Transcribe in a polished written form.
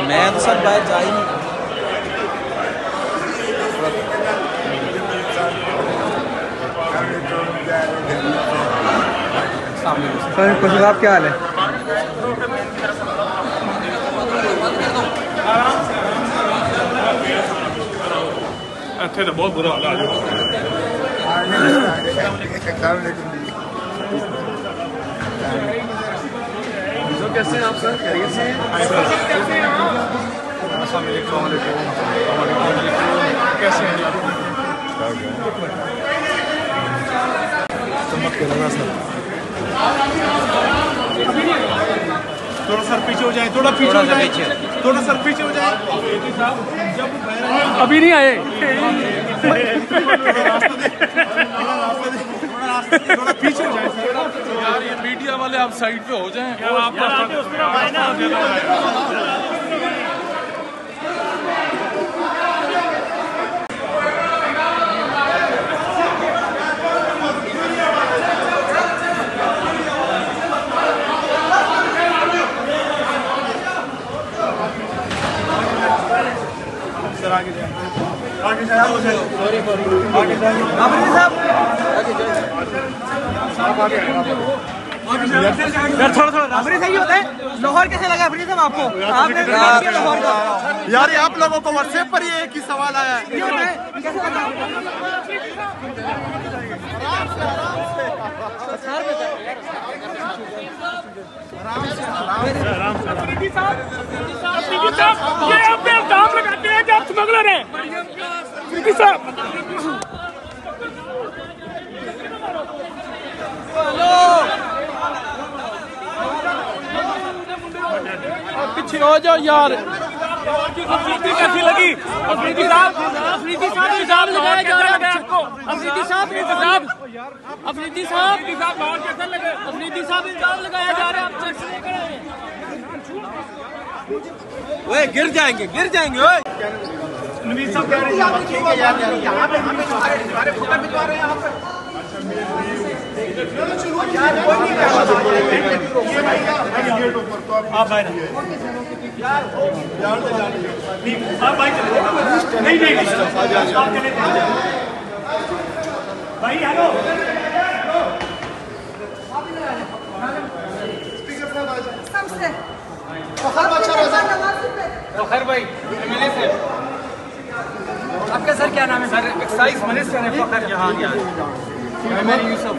मैं तो सब बाहर जा ही नहीं। सर खुशी साहब क्या हाल है? अच्छा तो बहुत बुरा हाल है। कैसे हैं आप सर? खैरियत से हैं? कैसे हैं चमक के लगा सर। थोड़ा सर पीछे हो जाए, थोड़ा पीछे हो जाए, थोड़ा सर पीछे हो जाए। अभी नहीं आए। थोड़ा पीछे हो जाए यार ये मीडिया वाले आप साइड पे हो जाएं। आगे जाए, आगे जाए, आगे जाए, आगे जाए, यार थोड़ा अफरी सही होता है। लाहौर कैसे लगा अफरी साहब आपको? आपने लाहौर का यार ये आप लोगों को व्हाट्सएप पर ये एक ही सवाल आया है। कैसे लगा? अफरीदी साहब ये अपने इल्जाम लगाते हैं कि आप स्मगलर हैं। अफरीदी साहब पीछे हो जाओ यार। कैसी लगी? अफरीदी साहब इल्जाम लगाया जा रहा है आपको। अफरीदी साहब इल्जाम लगाया जा रहा है। आप चेक नहीं कर रहे हैं। ओए गिर जाएंगे ओए। नवीद साहब कह रहे हैं यहाँ पे हमें हमारे फोटो भिजवा रहे हैं यहाँ पे। आप भाई नहीं भाई हेलो फखर भाई एमएलए से आपका सर क्या नाम है? सर एक्साइज मिनिस्टर है फखर जहां यूसुफ।